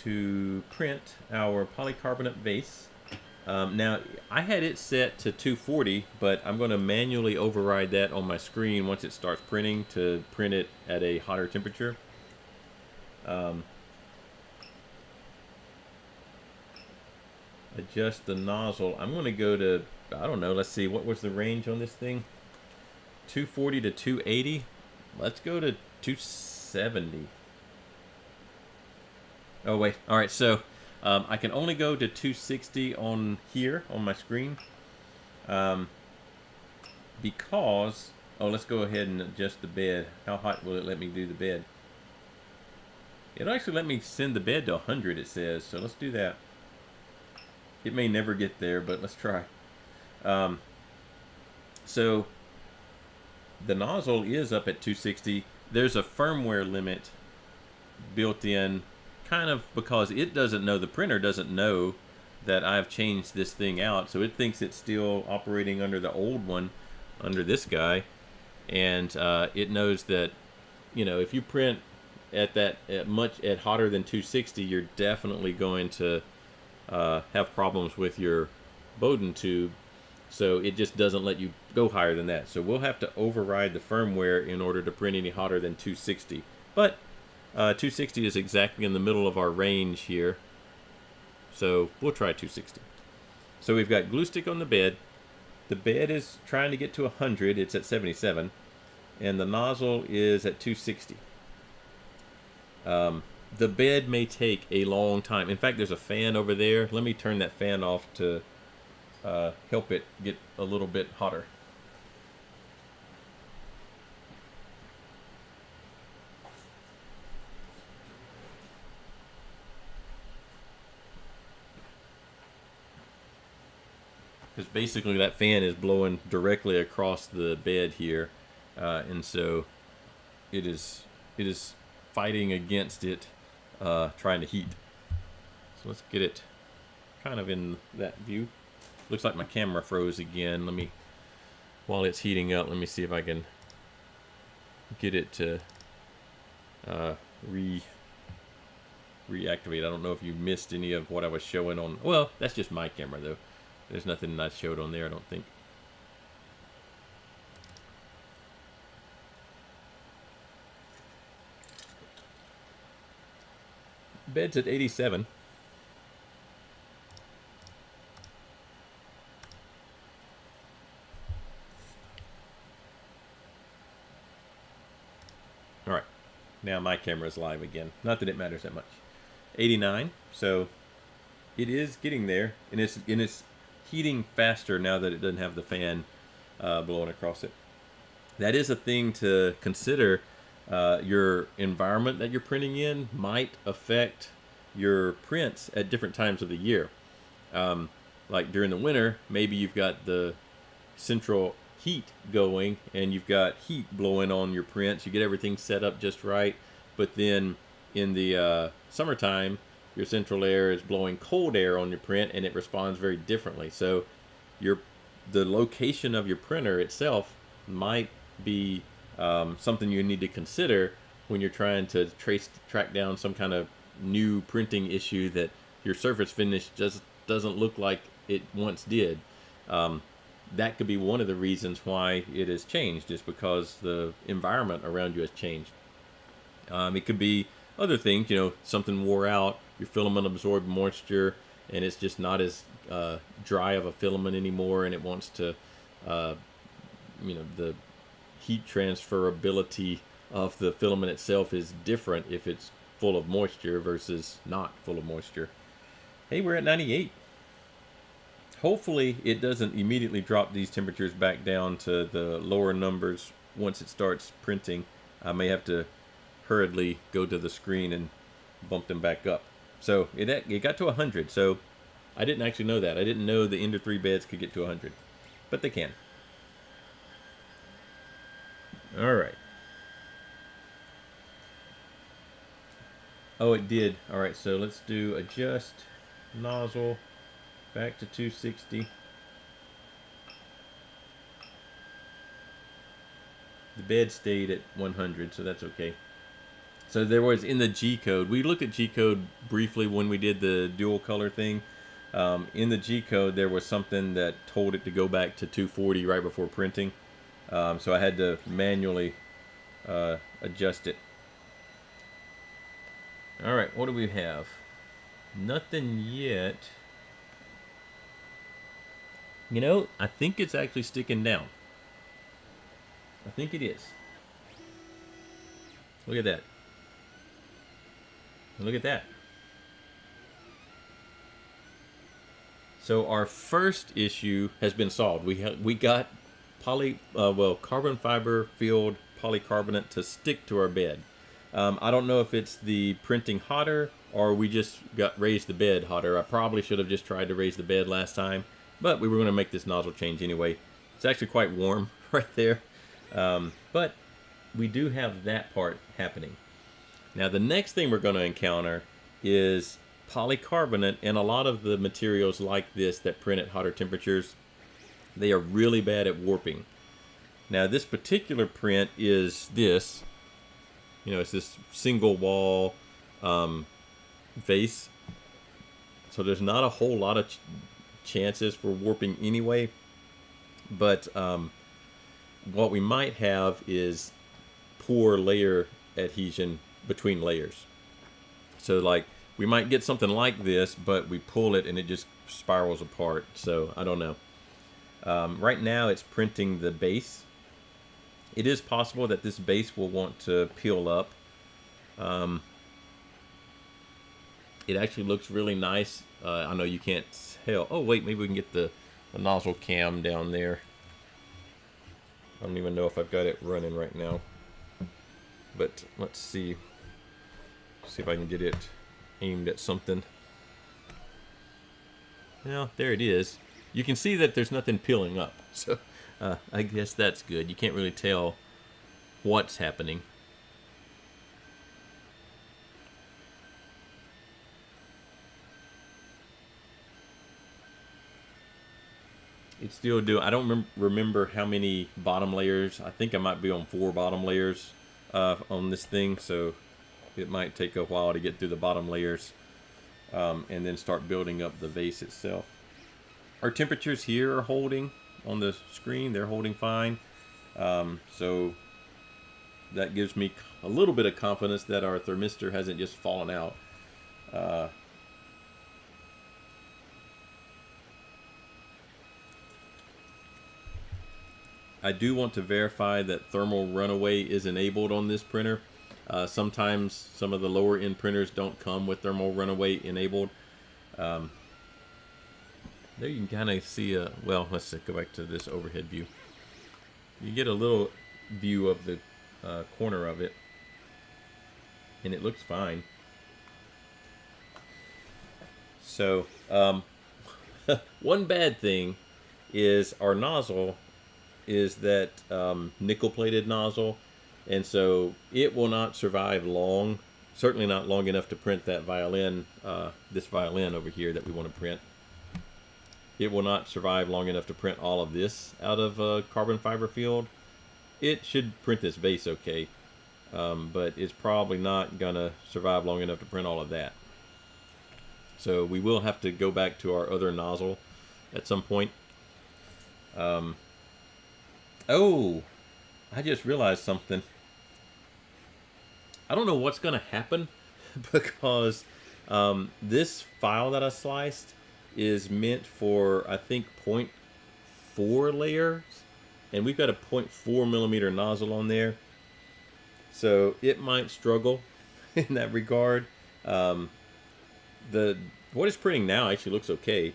S1: to print our polycarbonate vase. Now, I had it set to 240, but I'm going to manually override that on my screen once it starts printing to print it at a hotter temperature. Adjust the nozzle. I'm going to go to, I don't know, let's see, what was the range on this thing? 240 to 280. Let's go to 270. Oh, wait. All right, so I can only go to 260 on here on my screen because, oh, let's go ahead and adjust the bed. How hot will it let me do the bed? It'll actually let me send the bed to 100, it says, so let's do that. It may never get there, but let's try. So the nozzle is up at 260. There's a firmware limit built in, kind of because it doesn't know, the printer doesn't know that I've changed this thing out, so it thinks it's still operating under the old one, under this guy, and it knows that, you know, if you print at hotter than 260, you're definitely going to have problems with your Bowden tube, so it just doesn't let you go higher than that. So we'll have to override the firmware in order to print any hotter than 260. But 260 is exactly in the middle of our range here, so we'll try 260. So we've got glue stick on the bed. The bed is trying to get to 100. It's at 77, and the nozzle is at 260. The bed may take a long time. In fact, there's a fan over there. Let me turn that fan off to help it get a little bit hotter. Because basically that fan is blowing directly across the bed here, and so it is fighting against it, trying to heat. So let's get it kind of in that view. Looks like my camera froze again. Let me, while it's heating up, let me see if I can get it to reactivate. I don't know if you missed any of what I was showing on. Well, that's just my camera though. There's nothing I showed on there, I don't think. Bed's at 87. All right, now my camera is live again. Not that it matters that much. 89. So it is getting there, and it's heating faster now that it doesn't have the fan blowing across it. That is a thing to consider. Your environment that you're printing in might affect your prints at different times of the year. Like during the winter, maybe you've got the central heat going and you've got heat blowing on your prints. You get everything set up just right, but then in the summertime, your central air is blowing cold air on your print and it responds very differently. So the location of your printer itself might be something you need to consider when you're trying to track down some kind of new printing issue that your surface finish just doesn't look like it once did. That could be one of the reasons why it has changed, is because the environment around you has changed. It could be other things, you know, something wore out, your filament absorbed moisture, and it's just not as dry of a filament anymore, and it wants to, you know, the heat transferability of the filament itself is different if it's full of moisture versus not full of moisture. Hey, we're at 98. Hopefully it doesn't immediately drop these temperatures back down to the lower numbers once it starts printing. I may have to hurriedly go to the screen and bump them back up. So it got to 100, so I didn't actually know that. I didn't know the Ender 3 beds could get to 100, but they can. All right. Oh, it did. All right, so let's do adjust nozzle back to 260. The bed stayed at 100, so that's okay. So there was in the G code, we looked at G code briefly when we did the dual color thing. In the G code, there was something that told it to go back to 240 right before printing. So I had to manually adjust it. All right, what do we have? Nothing yet. You know, I think it's actually sticking down. I think it is. Look at that. Look at that. So our first issue has been solved. We got carbon fiber filled polycarbonate to stick to our bed. I don't know if it's the printing hotter or we just raised the bed hotter. I probably should have just tried to raise the bed last time, but we were going to make this nozzle change anyway. It's actually quite warm right there, but we do have that part happening. Now the next thing we're going to encounter is polycarbonate, and a lot of the materials like this that print at hotter temperatures, they are really bad at warping. Now this particular print is this, you know, it's this single wall vase, so there's not a whole lot of chances for warping anyway, but what we might have is poor layer adhesion between layers. So like we might get something like this, but we pull it and it just spirals apart. So I don't know. Right now it's printing the base. It is possible that this base will want to peel up. It actually looks really nice. I know you can't tell. Oh wait, maybe we can get the nozzle cam down there. I don't even know if I've got it running right now. But let's see. See if I can get it aimed at something. Well, there it is. You can see that there's nothing peeling up. So I guess that's good. You can't really tell what's happening. It's still doing. I don't remember how many bottom layers. I think I might be on 4 bottom layers on this thing, so it might take a while to get through the bottom layers and then start building up the vase itself. Our temperatures here are holding on the screen. They're holding fine. So that gives me a little bit of confidence that our thermistor hasn't just fallen out. I do want to verify that thermal runaway is enabled on this printer. Sometimes some of the lower end printers don't come with thermal runaway enabled. There you can kind of see well, let's go back to this overhead view. You get a little view of the corner of it, and it looks fine. So one bad thing is our nozzle is that nickel plated nozzle, and so it will not survive long, certainly not long enough to print that violin, this violin over here that we want to print. It will not survive long enough to print all of this out of carbon fiber filled. It should print this vase okay, but it's probably not gonna survive long enough to print all of that. So we will have to go back to our other nozzle at some point. Oh, I just realized something. I don't know what's going to happen because this file that I sliced is meant for, I think, 0.4 layers, and we've got a 0.4 millimeter nozzle on there, so it might struggle in that regard. What it's printing now actually looks okay,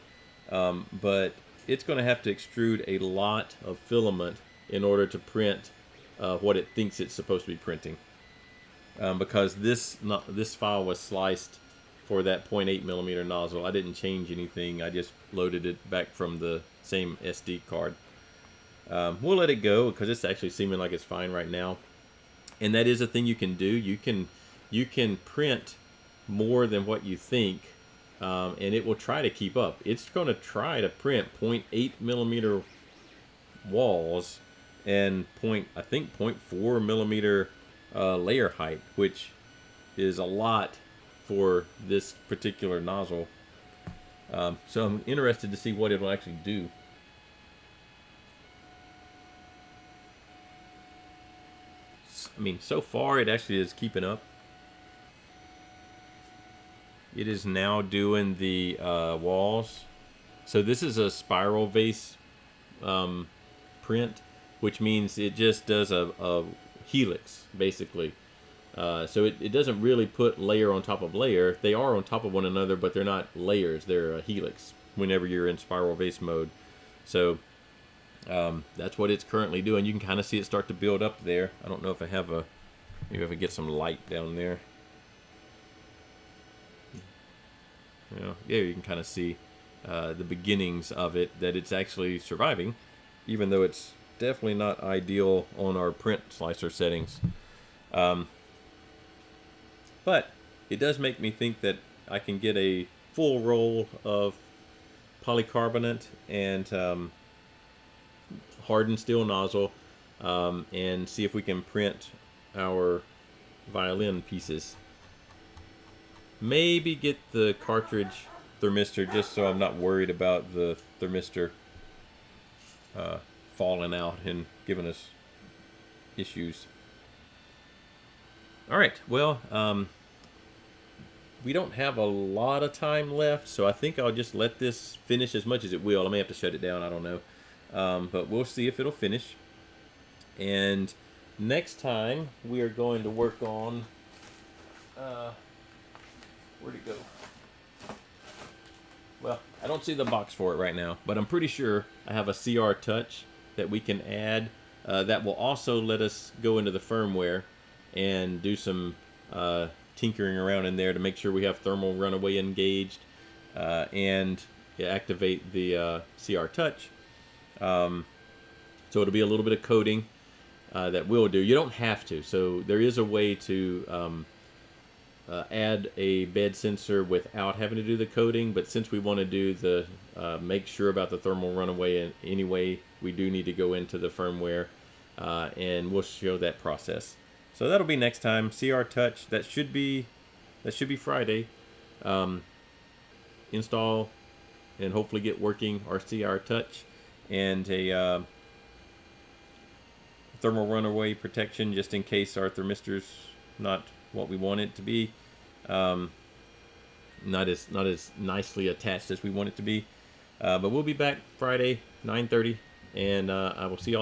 S1: but it's going to have to extrude a lot of filament in order to print what it thinks it's supposed to be printing, because this file was sliced for that 0.8 millimeter nozzle. I didn't change anything. I just loaded it back from the same SD card. We'll let it go because it's actually seeming like it's fine right now. And that is a thing you can do. You can print more than what you think, and it will try to keep up. It's going to try to print 0.8 millimeter walls and I think 0.4 millimeter layer height, which is a lot for this particular nozzle. So I'm interested to see what it'll actually do. I mean, so far it actually is keeping up. It is now doing the walls. So this is a spiral vase print, which means it just does a helix, basically. So it doesn't really put layer on top of layer. They are on top of one another, but they're not layers. They're a helix whenever you're in spiral vase mode. So that's what it's currently doing. You can kind of see it start to build up there. I don't know if I have maybe if I get some light down there. Yeah, you can kind of see the beginnings of it, that it's actually surviving, even though it's definitely not ideal on our print slicer settings. But it does make me think that I can get a full roll of polycarbonate and hardened steel nozzle and see if we can print our violin pieces. Maybe get the cartridge thermistor just so I'm not worried about the thermistor falling out and giving us issues. Alright, well, we don't have a lot of time left, so I think I'll just let this finish as much as it will. I may have to shut it down, I don't know. But we'll see if it'll finish. And next time we are going to work on where'd it go? Well, I don't see the box for it right now, but I'm pretty sure I have a CR Touch that we can add that will also let us go into the firmware and do some tinkering around in there to make sure we have thermal runaway engaged and activate the CR Touch. So it'll be a little bit of coding that we'll do. You don't have to. So there is a way to add a bed sensor without having to do the coding, but since we want to do the make sure about the thermal runaway anyway, we do need to go into the firmware and we'll show that process. So that'll be next time. CR Touch, that should be Friday. Install and hopefully get working our CR Touch and a thermal runaway protection just in case our thermistor's not what we want it to be, not as nicely attached as we want it to be, but we'll be back Friday 9:30, and I will see y'all